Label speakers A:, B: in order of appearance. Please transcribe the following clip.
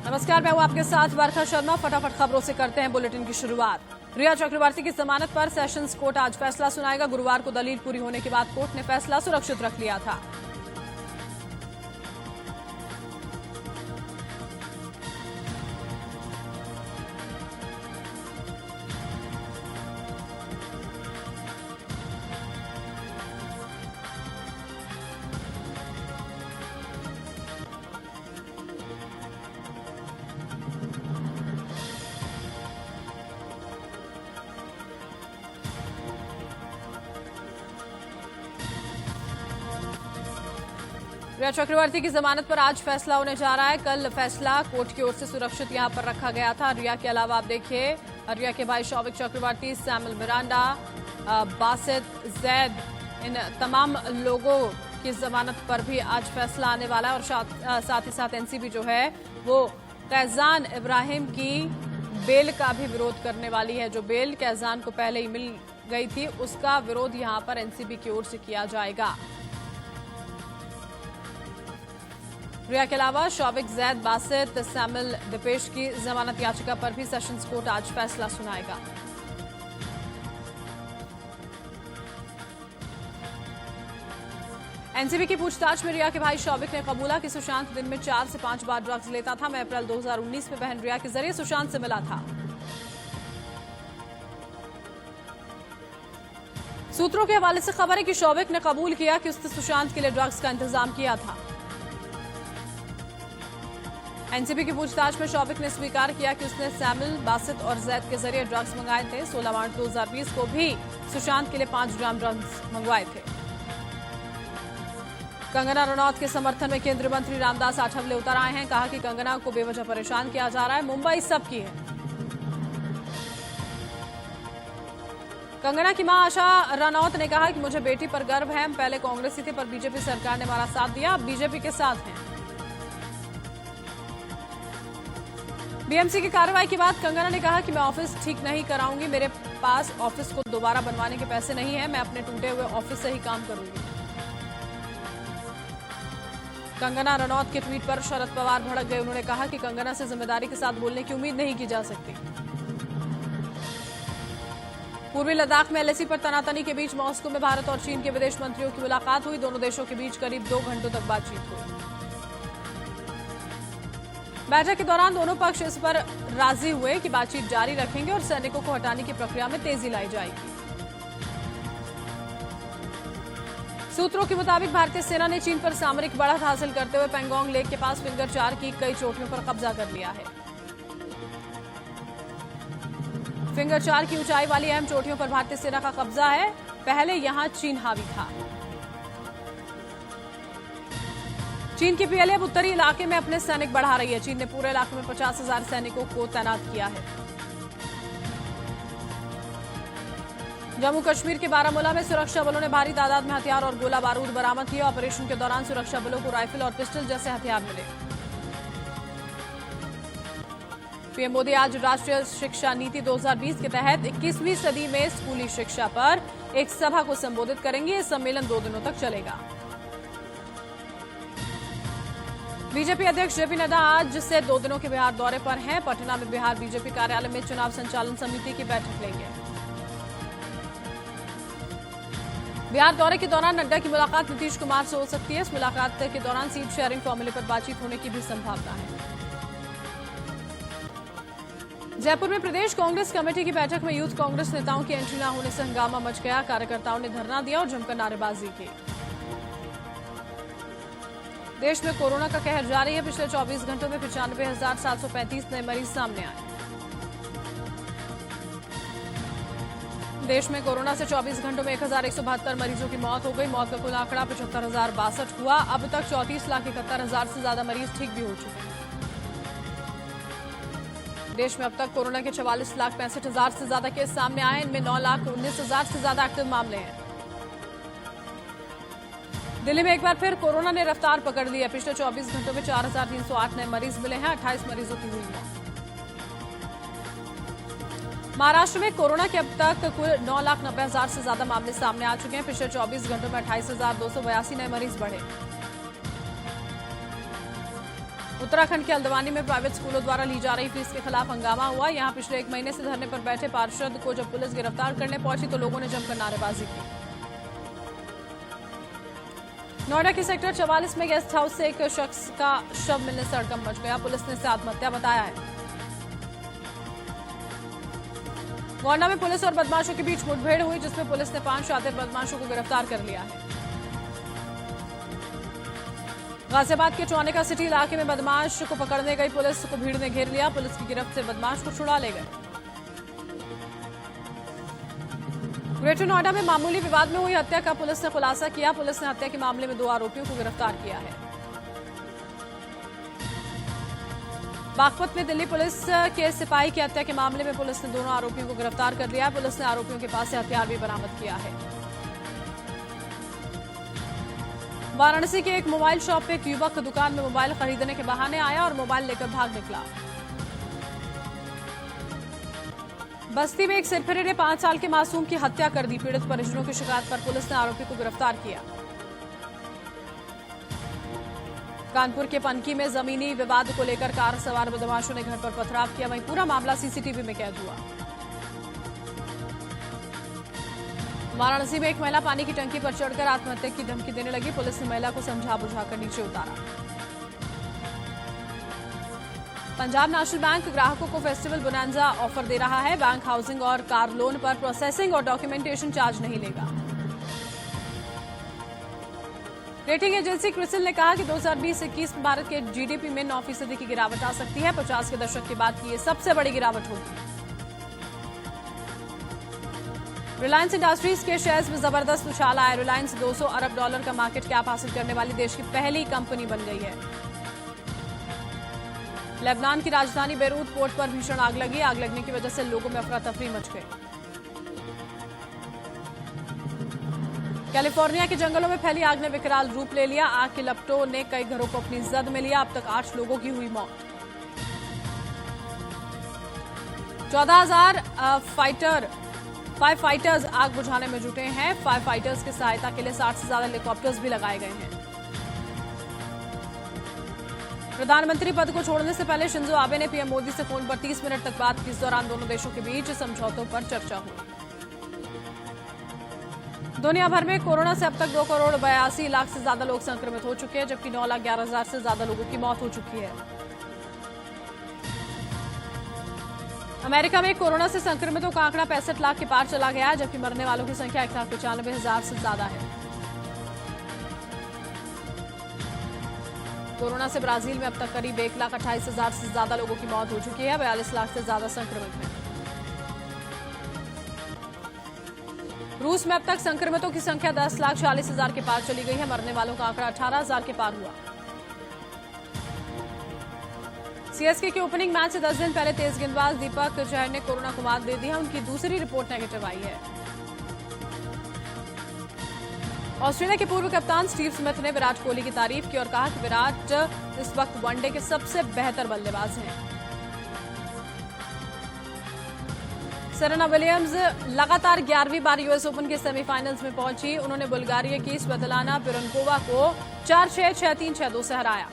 A: नमस्कार, मैं हूं आपके साथ वर्षा शर्मा। फटाफट खबरों से करते हैं बुलेटिन की शुरुआत। रिया चक्रवर्ती की जमानत पर सेशंस कोर्ट आज फैसला सुनाएगा। गुरुवार को दलील पूरी होने के बाद कोर्ट ने फैसला सुरक्षित रख लिया था। रिया चक्रवर्ती की जमानत पर आज फैसला होने जा रहा है। कल फैसला कोर्ट की ओर से सुरक्षित यहां पर रखा गया था। रिया के अलावा आप देखिए, रिया के भाई शौविक चक्रवर्ती, सैमुअल मिरांडा, बासित, जैद, इन तमाम लोगों की जमानत पर भी आज फैसला आने वाला है। और साथ ही साथ एनसीबी जो है वो कैजान इब्राहिम की बेल का भी विरोध करने वाली है। जो बेल कैजान को पहले ही मिल गई थी, उसका विरोध यहां पर एनसीबी की ओर से किया जाएगा। रिया के अलावा शौविक, जैद, बासित, सैमुअल, दिपेश की जमानत याचिका पर भी सेशंस कोर्ट आज फैसला सुनाएगा। एनसीबी की पूछताछ में रिया के भाई शौविक ने कबूला कि सुशांत दिन में 4 से 5 बार ड्रग्स लेता था। मैं अप्रैल 2019 में बहन रिया के जरिए सुशांत से मिला था। सूत्रों के हवाले से खबर है कि शौविक ने कबूल किया कि उसने सुशांत के लिए ड्रग्स का इंतजाम किया था। एनसीबी की पूछताछ में शौविक ने स्वीकार किया कि उसने सैमुअल, बासित और जैद के जरिए ड्रग्स मंगाए थे। 16 मार्च 2020 को भी सुशांत के लिए 5 ग्राम ड्रग्स मंगवाए थे। कंगना रनौत के समर्थन में केंद्रीय मंत्री रामदास आठवले उतर आए हैं। कहा कि कंगना को बेवजह परेशान किया जा रहा है। मुंबई सबकी है। कंगना की मां आशा रनौत ने कहा कि मुझे बेटी पर गर्व है। हम पहले कांग्रेसी थे, पर बीजेपी सरकार ने हमारा साथ दिया। अब बीजेपी के साथ हैं। बीएमसी की कार्रवाई के बाद कंगना ने कहा कि मैं ऑफिस ठीक नहीं कराऊंगी। मेरे पास ऑफिस को दोबारा बनवाने के पैसे नहीं है। मैं अपने टूटे हुए ऑफिस से ही काम करूंगी। कंगना रनौत के ट्वीट पर शरद पवार भड़क गए। उन्होंने कहा कि कंगना से जिम्मेदारी के साथ बोलने की उम्मीद नहीं की जा सकती। पूर्वी लद्दाख में एलएसी पर तनातनी के बीच मॉस्को में भारत और चीन के विदेश मंत्रियों की मुलाकात हुई। दोनों देशों के बीच करीब 2 घंटों तक बातचीत हुई। बैठक के दौरान दोनों पक्ष इस पर राजी हुए कि बातचीत जारी रखेंगे और सैनिकों को हटाने की प्रक्रिया में तेजी लाई जाएगी। सूत्रों के मुताबिक भारतीय सेना ने चीन पर सामरिक बढ़त हासिल करते हुए पैंगोंग लेक के पास फिंगर 4 की कई चोटियों पर कब्जा कर लिया है। फिंगर 4 की ऊंचाई वाली अहम चोटियों पर भारतीय सेना का कब्जा है। पहले यहां चीन हावी था। चीन की पीएलए अब उत्तरी इलाके में अपने सैनिक बढ़ा रही है। चीन ने पूरे इलाके में 50,000 सैनिकों को तैनात किया है। जम्मू कश्मीर के बारामूला में सुरक्षा बलों ने भारी तादाद में हथियार और गोला बारूद बरामद किया। ऑपरेशन के दौरान सुरक्षा बलों को राइफल और पिस्टल जैसे हथियार मिले। पीएम मोदी आज राष्ट्रीय शिक्षा नीति 2020 के तहत 21वीं सदी में स्कूली शिक्षा पर एक सभा को संबोधित करेंगे। यह सम्मेलन 2 दिनों तक चलेगा। बीजेपी अध्यक्ष जेपी नड्डा आज से 2 दिनों के बिहार दौरे पर हैं। पटना में बिहार बीजेपी कार्यालय में चुनाव संचालन समिति की बैठक लेंगे। बिहार दौरे के दौरान नड्डा की मुलाकात नीतीश कुमार से हो सकती है। इस मुलाकात के दौरान सीट शेयरिंग फॉर्मूले पर बातचीत होने की भी संभावना है। जयपुर में प्रदेश कांग्रेस कमेटी की बैठक में यूथ कांग्रेस नेताओं की एंट्री न होने से हंगामा मच गया। कार्यकर्ताओं ने धरना दिया और जमकर नारेबाजी की। देश में कोरोना का कहर जारी है। पिछले 24 घंटों में 95,735 नए मरीज सामने आए। देश में कोरोना से 24 घंटों में 1,172 मरीजों की मौत हो गई। मौत का कुल आंकड़ा 75,062 हुआ। अब तक 34,71,000 से ज्यादा मरीज ठीक भी हो चुके हैं। देश में अब तक कोरोना के 44,65,000 से ज्यादा केस सामने आए। इनमें 9,19,000 से ज्यादा एक्टिव मामले हैं। दिल्ली में एक बार फिर कोरोना ने रफ्तार पकड़ ली है। पिछले 24 घंटों में 4,308 नए मरीज मिले हैं। 28 मरीजों की हुई मौत। महाराष्ट्र में कोरोना के अब तक कुल 9,90,000 से ज्यादा मामले सामने आ चुके हैं। पिछले 24 घंटों में 28,282 नए मरीज बढ़े। उत्तराखंड के हल्द्वानी में प्राइवेट स्कूलों द्वारा ली जा रही फीस के खिलाफ हंगामा हुआ। यहां पिछले 1 महीने से धरने पर बैठे पार्षद को जब पुलिस गिरफ्तार करने पहुंची तो लोगों ने जमकर नारेबाजी की। नोएडा के सेक्टर 44 में गेस्ट हाउस से एक शख्स का शव मिलने से हड़कंप मच गया। पुलिस ने इसे आत्महत्या बताया है। गोंडा में पुलिस और बदमाशों के बीच मुठभेड़ हुई, जिसमें पुलिस ने 5 शातिर बदमाशों को गिरफ्तार कर लिया है। गाजियाबाद के चौनिका सिटी इलाके में बदमाश को पकड़ने गई पुलिस को भीड़ ने घेर लिया। पुलिस की गिरफ्त से बदमाश को छुड़ा ले गए। ग्रेटर नोएडा में मामूली विवाद में हुई हत्या का पुलिस ने खुलासा किया। पुलिस ने हत्या के मामले में 2 आरोपियों को गिरफ्तार किया है। बागपत में दिल्ली पुलिस के सिपाही की हत्या के मामले में पुलिस ने दोनों आरोपियों को गिरफ्तार कर लिया। पुलिस ने आरोपियों के पास से हथियार भी बरामद किया है। वाराणसी के एक मोबाइल शॉप पे एक युवक दुकान में मोबाइल खरीदने के बहाने आया और मोबाइल लेकर भाग निकला। बस्ती में एक सिरफिरे ने 5 साल के मासूम की हत्या कर दी। पीड़ित परिजनों की शिकायत पर पुलिस ने आरोपी को गिरफ्तार किया। कानपुर के पनकी में जमीनी विवाद को लेकर कार सवार बदमाशों ने घर पर पथराव किया। वहीं पूरा मामला सीसीटीवी में कैद हुआ। वाराणसी में एक महिला पानी की टंकी पर चढ़कर आत्महत्या की धमकी देने लगी। पुलिस ने महिला को समझा बुझाकर नीचे उतारा। पंजाब नेशनल बैंक ग्राहकों को फेस्टिवल बोनांजा ऑफर दे रहा है। बैंक हाउसिंग और कार लोन पर प्रोसेसिंग और डॉक्यूमेंटेशन चार्ज नहीं लेगा। रेटिंग एजेंसी क्रिसिल ने कहा कि 2020-21 में भारत के जीडीपी में 9% की गिरावट आ सकती है। 50 के दशक के बाद की यह सबसे बड़ी गिरावट होगी। रिलायंस इंडस्ट्रीज के शेयर्स में जबरदस्त उछाल आया। रिलायंस $200 अरब का मार्केट कैप हासिल करने वाली देश की पहली कंपनी बन गई है। लेबनान की राजधानी बेरूत पोर्ट पर भीषण आग लगी। आग लगने की वजह से लोगों में अफरा तफरी मच गई। कैलिफोर्निया के जंगलों में फैली आग ने विकराल रूप ले लिया। आग की लपटों ने कई घरों को अपनी जद में लिया। अब तक 8 लोगों की हुई मौत। 14,000 फायर फाइटर्स आग बुझाने में जुटे हैं। फायर फाइटर्स की सहायता के लिए 60 से ज्यादा हेलीकॉप्टर्स भी लगाए गए हैं। प्रधानमंत्री पद को छोड़ने से पहले शिंजो आबे ने पीएम मोदी से फोन पर 30 मिनट तक बात की। इस दौरान दोनों देशों के बीच समझौतों पर चर्चा हुई। दुनिया भर में कोरोना से अब तक 2 करोड़ 82 लाख से ज्यादा लोग संक्रमित हो चुके हैं, जबकि 9,11,000 से ज्यादा लोगों की मौत हो चुकी है। अमेरिका में कोरोना से संक्रमितों का आंकड़ा 65 लाख के पार चला गया है, जबकि मरने वालों की संख्या 1,95,000 से ज्यादा है। कोरोना से ब्राजील में अब तक करीब 1,28,000 से ज्यादा लोगों की मौत हो चुकी है। 42 लाख से ज्यादा संक्रमित हैं। रूस में अब तक संक्रमितों की संख्या 10,40,000 के पार चली गई है। मरने वालों का आंकड़ा 18,000 के पार हुआ। सीएसके के ओपनिंग मैच से 10 दिन पहले तेज गेंदबाज दीपक चहर ने कोरोना को मात दे दी है। उनकी दूसरी रिपोर्ट नेगेटिव आई है। ऑस्ट्रेलिया के पूर्व कप्तान स्टीव स्मिथ ने विराट कोहली की तारीफ की और कहा कि विराट इस वक्त वनडे के सबसे बेहतर बल्लेबाज हैं। सेरेना विलियम्स लगातार 11वीं बार यूएस ओपन के सेमीफाइनल्स में पहुंची। उन्होंने बुल्गारिया की स्वेतलाना पिरोनकोवा को 4-6, 6-3, 6-2 से हराया।